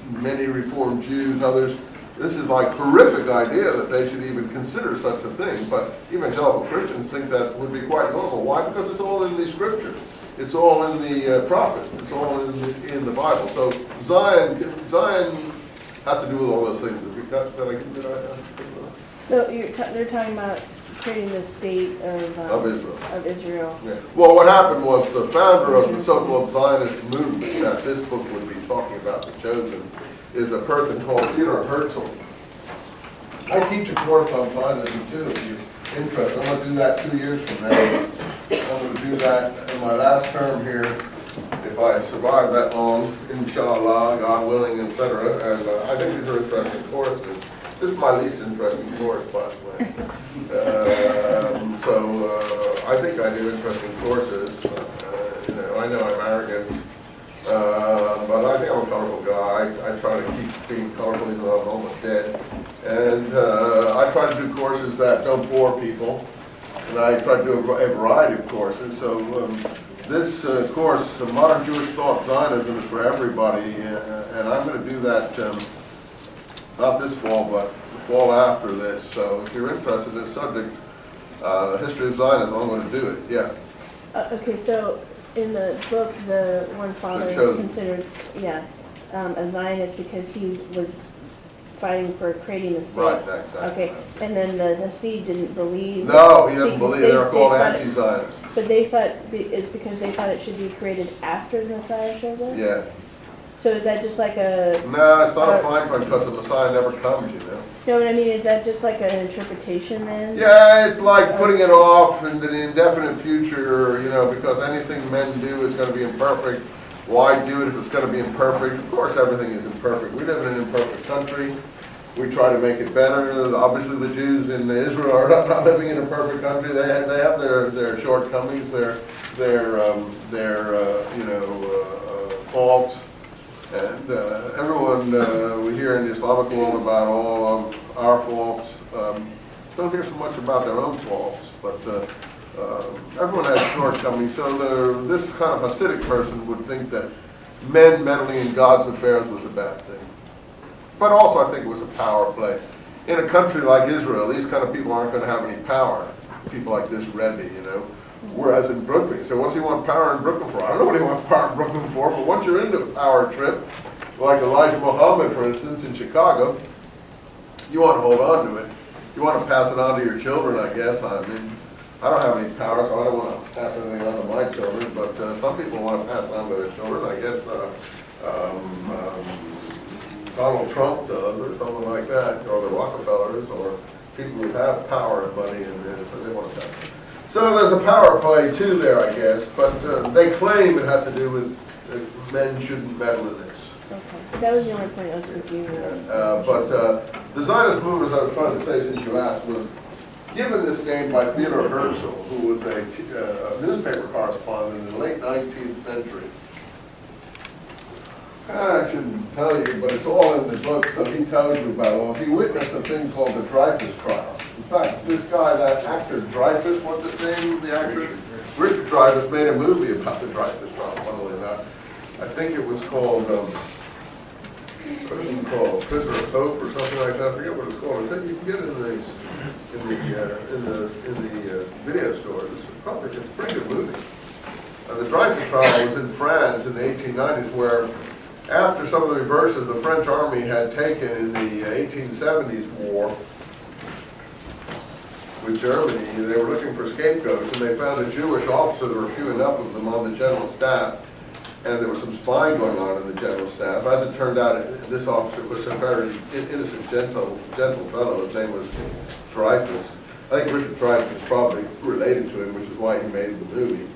many Reformed Jews, others. This is like horrific idea that they should even consider such a thing. But evangelical Christians think that would be quite normal. Why? Because it's all in the scriptures. It's all in the prophets. It's all in the Bible. So Zion has to do with all those things. So they're talking about creating the state of Israel. Of Israel. Yeah. Well, what happened was the founder of the so-called Zionist movement that this book would be talking about, The Chosen, is a person called Peter Herzl. I teach a course on Zionism too, if you're interested. I'm going to do that 2 years from now. I'm going to do that in my last term here, if I survive that long, inshallah, God willing, etc. And I think these are interesting courses. This is my least interesting course, by the way. I think I do interesting courses. I know I'm arrogant. But I think I'm a colorful guy. I try to keep being colorful even though I'm almost dead. And I try to do courses that don't bore people. And I try to do a variety of courses. So this course, Modern Jewish Thought Zionism, is for everybody. And I'm going to do that not this fall, but the fall after this. So if you're interested in this subject, the history of Zionism, I'm going to do it. Yeah. Okay, so in the book, the one father is considered, a Zionist because he was fighting for creating a state. Right, exactly. Okay, and then the Hasid didn't believe. No, he didn't believe. They were called anti-Zionists. But they thought it's because they thought it should be created after the Messiah shows up? Yeah. So is that just like a... No, it's not a fine point because the Messiah never comes, you know. No, what I mean, is that just like an interpretation then? Yeah, it's like putting it off into the indefinite future, because anything men do is going to be imperfect. Why do it if it's going to be imperfect? Of course everything is imperfect. We live in an imperfect country. We try to make it better. Obviously the Jews in Israel are not living in a perfect country. They have their shortcomings, their faults. And everyone, we hear in the Islamic world about all of our faults. Don't hear so much about their own faults, but everyone has shortcomings. So this kind of Hasidic person would think that men meddling in God's affairs was a bad thing. But also I think it was a power play. In a country like Israel, these kind of people aren't going to have any power. People like this Rebbe, Whereas in Brooklyn, so what's he want power in Brooklyn for? I don't know what he wants power in Brooklyn for, but once you're into a power trip, like Elijah Muhammad, for instance, in Chicago, you want to hold on to it. You want to pass it on to your children, I guess. I mean, I don't have any power, so I don't want to pass anything on to my children, but some people want to pass it on to their children. I guess Donald Trump does, or someone like that, or the Rockefellers, or people who have power and money, and so they want to pass it. So there's a power play too there, I guess, but they claim it has to do with men shouldn't meddle in this. Okay, that was the only point I was confused with. But the Zionist movement, as I was trying to say since you asked, was given this name by Theodore Herzl, who was a newspaper correspondent in the late 19th century. I shouldn't tell you, but it's all in the book, so he tells you about it. Well, he witnessed a thing called the Dreyfus trial. In fact, this guy, that actor Dreyfus, what's his name, the actor? Richard Dreyfus made a movie about the Dreyfus trial, funnily enough. I think it was called, what is it called, Prisoner of Hope or something like that. I forget what it's called. I think you can get it in the video stores. It's a pretty good movie. The Dreyfus trial was in France in the 1890s, where after some of the reverses the French army had taken in the 1870s war with Germany, they were looking for scapegoats, and they found a Jewish officer. There were few enough of them on the general staff, and there was some spying going on in the general staff. As it turned out, this officer was a very innocent, gentle fellow. His name was Dreyfus. I think Richard Dreyfus is probably related to him, which is why he made the movie.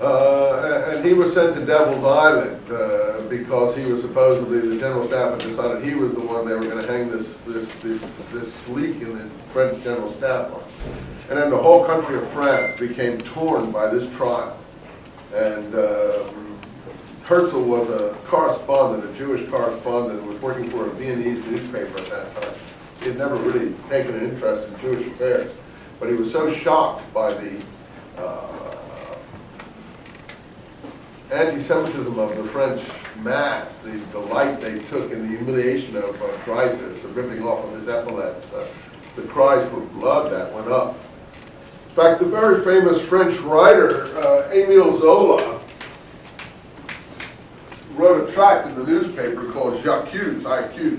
And he was sent to Devil's Island because he was supposedly, the general staff had decided he was the one they were going to hang this leak in the French general staff on. And then the whole country of France became torn by this trial. And Herzl was a correspondent, a Jewish correspondent, who was working for a Viennese newspaper at that time. He had never really taken an interest in Jewish affairs, but he was so shocked by the anti-Semitism of the French mass, the delight they took in the humiliation of Dreyfus, the ripping off of his epaulets, the cries for blood that went up. In fact, the very famous French writer, Émile Zola, wrote a tract in the newspaper called J'accuse, I accuse.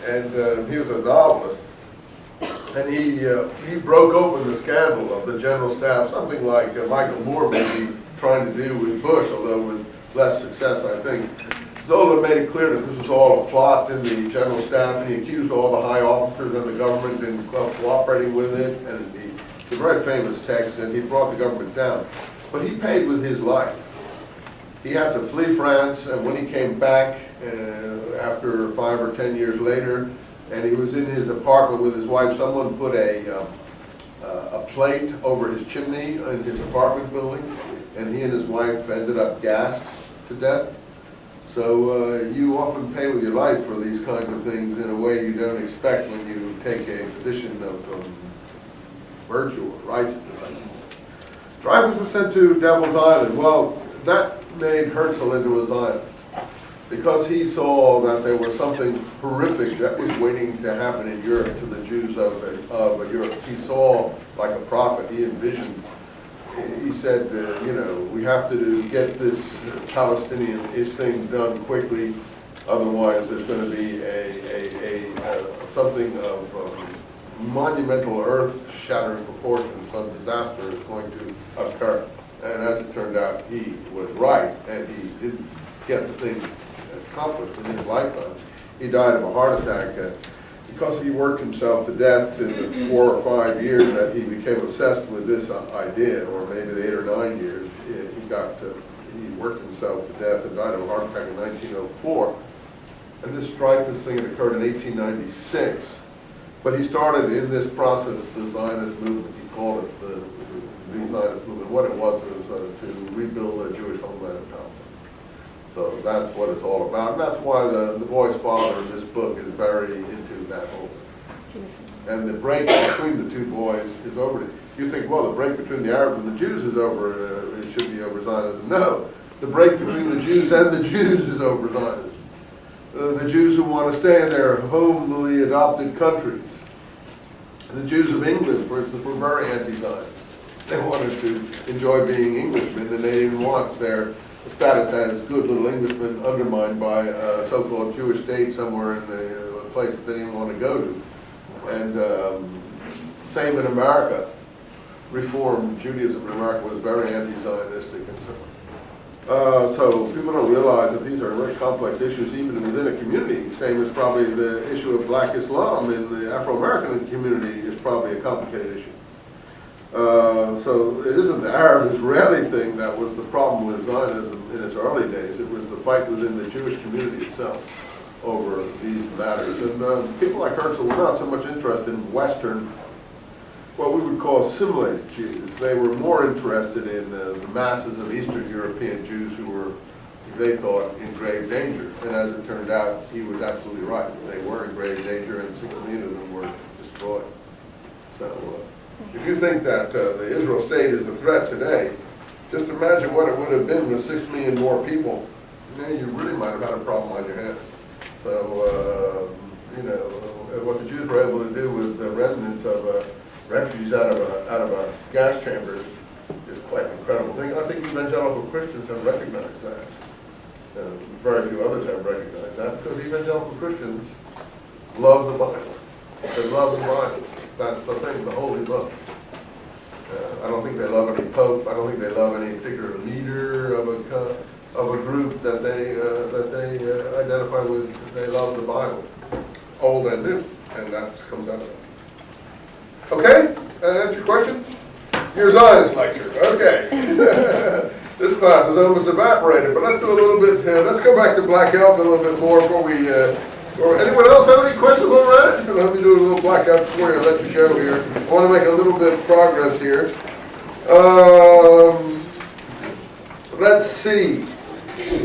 And he was a novelist. And he broke open the scandal of the general staff, something like Michael Moore may be trying to do with Bush, although with less success, I think. Zola made it clear that this was all a plot in the general staff, and he accused all the high officers of the government in cooperating with it, and it's a very famous text, and he brought the government down. But he paid with his life. He had to flee France, and when he came back after 5 or 10 years later, and he was in his apartment with his wife, someone put a plate over his chimney in his apartment building, and he and his wife ended up gassed to death. So you often pay with your life for these kinds of things in a way you don't expect when you take a position of virtue or righteousness. Dreyfus was sent to Devil's Island. Well, that made Herzl into a Zionist, because he saw that there was something horrific that was waiting to happen in Europe to the Jews of Europe. He saw, like a prophet, he envisioned. He said, you know, we have to get this Palestinian thing done quickly, otherwise there's going to be something of monumental, earth-shattering proportions. Some disaster is going to occur. And as it turned out, he was right, and he didn't get the thing accomplished in his lifetime. He died of a heart attack because he worked himself to death in the 4 or 5 years that he became obsessed with this idea, or maybe the 8 or 9 years. He worked himself to death and died of a heart attack in 1904. And this Dreyfus thing had occurred in 1896. But he started in this process the Zionist movement. He called it the Zionist movement. What it was to rebuild a Jewish homeland in Palestine. So that's what it's all about. And that's why the boy's father in this book is very into that whole thing. And the break between the two boys is over. You think, well, the break between the Arabs and the Jews is over, it should be over Zionism. No, the break between the Jews and the Jews is over Zionism. The Jews who want to stay in their homely adopted countries. And the Jews of England, for instance, were very anti-Zionist. They wanted to enjoy being Englishmen, and they didn't want their status as good little Englishmen undermined by a so-called Jewish state somewhere in a place that they didn't want to go to. And same in America. Reform Judaism in America was very anti-Zionistic and so on. So people don't realize that these are very complex issues even within a community. Same as probably the issue of black Islam in the Afro-American community is probably a complicated issue. So it isn't the Arab-Israeli thing that was the problem with Zionism in its early days. It was the fight within the Jewish community itself over these matters. And people like Herzl were not so much interested in Western, what we would call assimilated Jews. They were more interested in the masses of Eastern European Jews who were, they thought, in grave danger. And as it turned out, he was absolutely right. They were in grave danger, and 6 million of them were destroyed. So if you think that the Israel state is a threat today, just imagine what it would have been with 6 million more people. Man, you really might have had a problem on your hands. So, you know, what the Jews were able to do with the remnants of refugees out of a gas chambers is quite an incredible thing. And I think evangelical Christians have recognized that. Very few others have recognized that because evangelical Christians love the Bible. They love the Bible. That's the thing, the holy book. I don't think they love any pope. I don't think they love any particular leader of a group that they identify with. They love the Bible, old and new, and that comes out of it. Okay, answer your question? Your Zionist lecture. Okay. This class is almost evaporated, but let's do a little bit. Let's go back to Black Elk a little bit more before we. Anyone else have any questions on that? Let me do a little Black Elk for you and let you show here. I want to make a little bit of progress here. Let's see.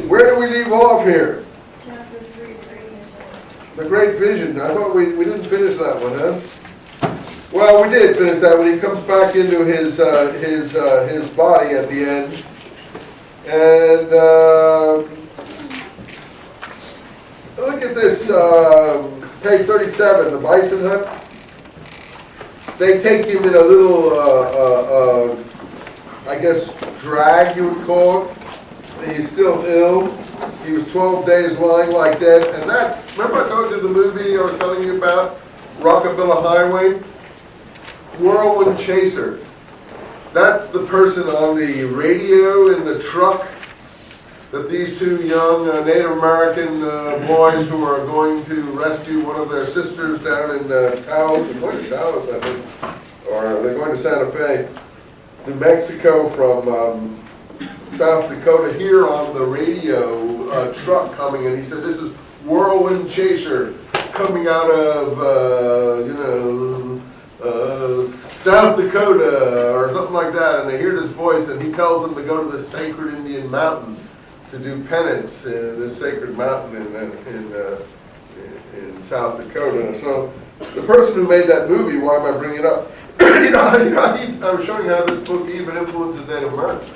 Where do we leave off here? Chapter 3, Great Vision. The Great Vision. I thought we didn't finish that one, huh? Well, we did finish that when he comes back into his body at the end. And look at this, page 37, the bison hunt. They take him in a little, I guess, drag you would call it. He's still ill. He was 12 days lying like that. And that's, remember I told you the movie I was telling you about, Rockabella Highway? Whirlwind Chaser. That's the person on the radio in the truck that these two young Native American boys who are going to rescue one of their sisters down in Taos, they're going to Taos, I think, or they're going to Santa Fe, New Mexico from South Dakota, here on the radio truck coming, and he said, this is Whirlwind Chaser coming out of, you know, South Dakota or something like that, and they hear this voice, and he tells them to go to the sacred Indian mountain to do penance in this sacred mountain in South Dakota. So the person who made that movie, why am I bringing it up? I was showing how this book even influences Native Americans.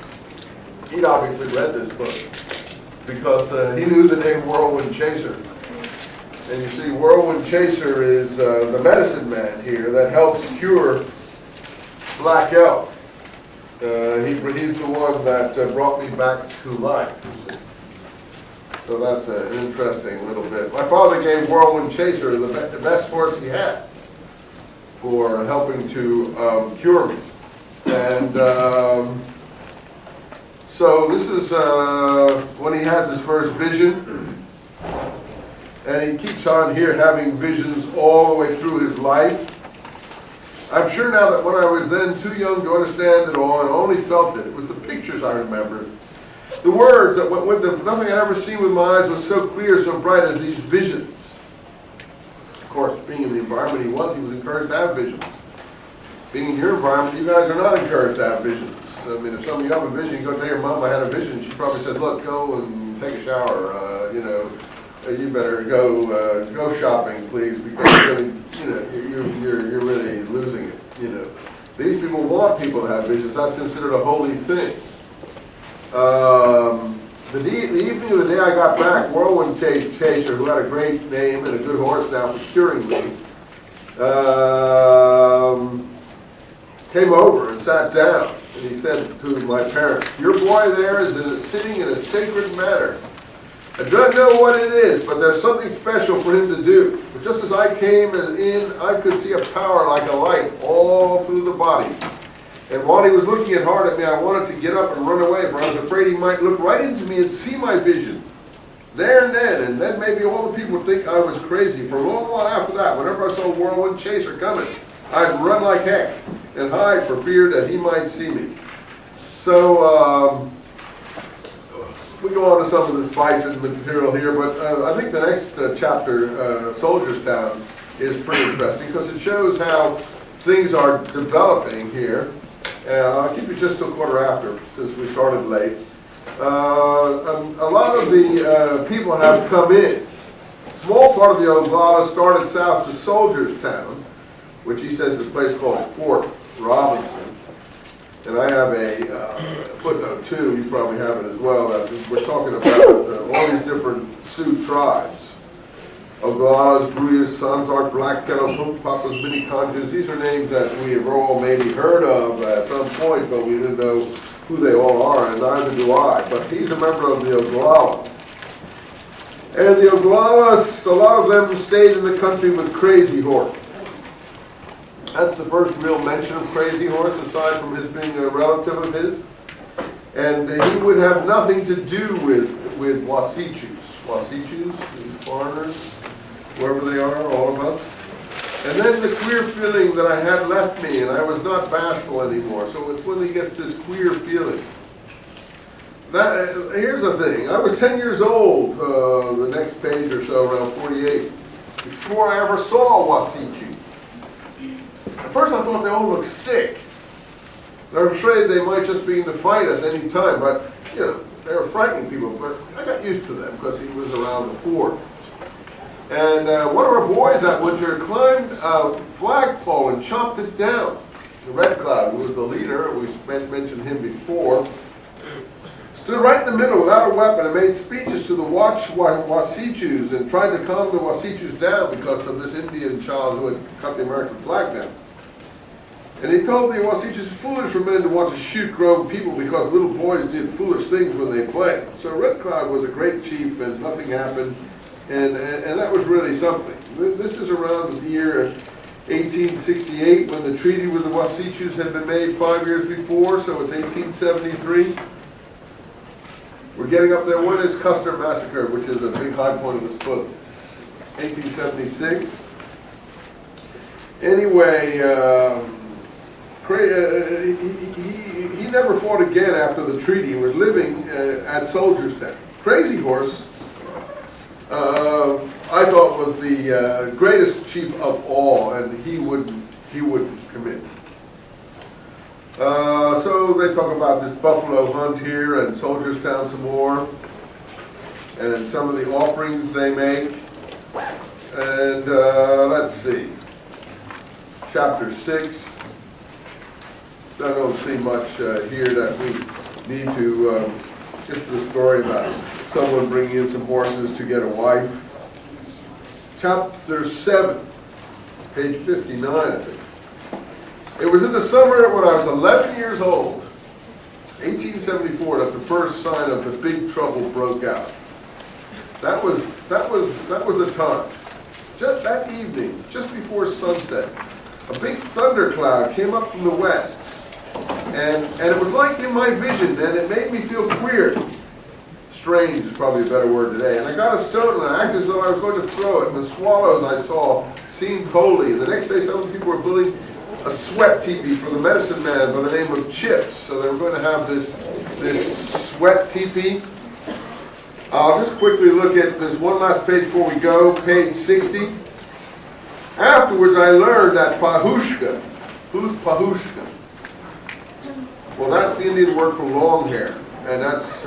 He'd obviously read this book because he knew the name Whirlwind Chaser. And you see, Whirlwind Chaser is the medicine man here that helps cure black elk. He's the one that brought me back to life. So that's an interesting little bit. My father gave Whirlwind Chaser the best horse he had for helping to cure me. And so this is when he has his first vision. And he keeps on here having visions all the way through his life. I'm sure now that when I was then too young to understand it all and only felt it, it was the pictures I remembered. The words that nothing I'd ever seen with my eyes was so clear, so bright as these visions. Of course, being in the environment he was encouraged to have visions. Being in your environment, you guys are not encouraged to have visions. I mean, if some of you have a vision, you go tell your mom I had a vision, she probably said, look, go and take a shower, you know. You better go shopping, please, because you're really losing it. You know, these people want people to have visions. That's considered a holy thing. The evening of the day I got back, Whirlwind Chaser, who had a great name and a good horse now for curing me, came over and sat down, and he said to my parents, "Your boy there is sitting in a sacred manner. I don't know what it is, but there's something special for him to do. But just as I came in, I could see a power like a light all through the body. And while he was looking hard at me, I wanted to get up and run away, for I was afraid he might look right into me and see my vision. There and then maybe all the people would think I was crazy. For a long while after that, whenever I saw a whirlwind chaser coming, I'd run like heck and hide for fear that he might see me. So, we go on to some of this bison material here, but I think the next chapter, Soldiers Town, is pretty interesting because it shows how things are developing here. I'll keep it just till quarter after since we started late. A lot of the people have come in. A small part of the Oglala started south to Soldiers Town, which he says is a place called Fort Robinson. And I have a footnote too, you probably have it as well, that we're talking about all these different Sioux tribes. Oglalas, Bruyas, Sanzart, Black Kettles, Hookpapas, Miniconjus, these are names that we have all maybe heard of at some point, but we didn't know who they all are, and neither do I. But he's a member of the Oglala. And the Oglalas, a lot of them stayed in the country with Crazy Horse. That's the first real mention of Crazy Horse, aside from his being a relative of his. And he would have nothing to do with Wasichus. Wasichus, these foreigners, whoever they are, all of us. And then the queer feeling that I had left me, and I was not bashful anymore. So it's when he gets this queer feeling. Here's the thing. I was 10 years old, the next page or so, around 48, before I ever saw Wasichu. At first I thought they all looked sick. I was afraid they might just be in to fight us any time, but, you know, they were frightening people. But I got used to them because he was around the fort. And one of our boys that winter climbed a flagpole and chopped it down. The Red Cloud, who was the leader, we mentioned him before, stood right in the middle without a weapon and made speeches to the Wasichus and tried to calm the Wasichus down because of this Indian child who had cut the American flag down. And he told the Wasichus it's foolish for men to want to shoot grown people because little boys did foolish things when they played. So Red Cloud was a great chief and nothing happened, and that was really something. This is around the year 1868 when the treaty with the Wasichus had been made 5 years before, so it's 1873. We're getting up there. When is Custer Massacre, which is a big high point of this book? 1876. Anyway, he never fought again after the treaty. He was living at Soldiers Town. Crazy Horse, I thought was the greatest chief of all, and he wouldn't commit. So they talk about this buffalo hunt here and Soldiers Town some more, and some of the offerings they make. And let's see, chapter 6. I don't see much here that we need to, just the story about someone bringing in some horses to get a wife. Chapter 7, page 59, I think. It was in the summer when I was 11 years old, 1874, that the first sign of the big trouble broke out. That was the time. Just that evening, just before sunset, a big thundercloud came up from the west. And it was like in my vision, and it made me feel queer. Strange is probably a better word today. And I got a stone, and I acted as though I was going to throw it. And the swallows I saw seemed holy. And the next day, some people were building a sweat teepee for the medicine man by the name of Chips. So they were going to have this sweat teepee. I'll just quickly look at this one last page before we go, page 60. Afterwards, I learned that Pahushka. Who's Pahushka? Well, that's the Indian word for long hair, and that's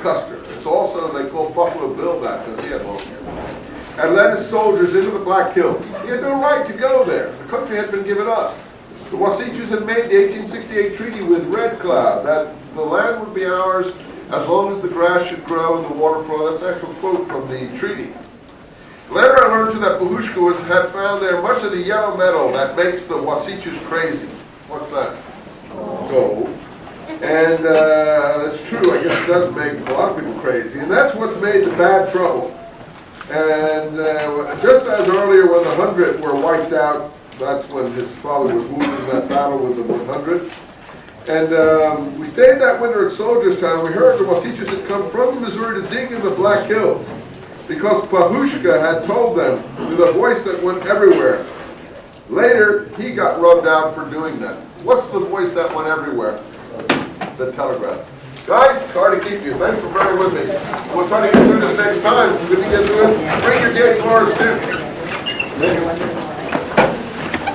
Custer. It's also, they call Buffalo Bill that because he had long hair. And led his soldiers into the Black Hills. He had no right to go there. The country had been given up. The Wasichus had made the 1868 treaty with Red Cloud that the land would be ours as long as the grass should grow and the water flow. That's an actual quote from the treaty. Later I learned too that Pahushka had found there much of the yellow metal that makes the Wasichus crazy. What's that? Gold. And that's true, I guess it does make a lot of people crazy, and that's what's made the bad trouble. And just as earlier when the 100 were wiped out, that's when his father was wounded in that battle with the 100. And we stayed that winter at Soldiers Town, and we heard the Wasichus had come from Missouri to dig in the Black Hills, because Pahushka had told them with a voice that went everywhere. Later, he got rubbed out for doing that. What's the voice that went everywhere? The telegraph. Guys, hard to keep you. Thanks for bearing with me. We'll try to get through this next time. If we get through it, bring your DXLRs too.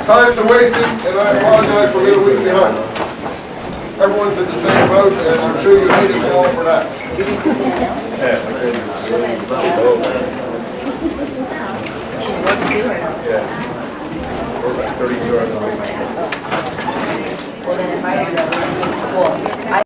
Time's wasting, and I apologize for being a week behind. Everyone's in the same boat, and I'm sure you hate us all for that. Well, then if I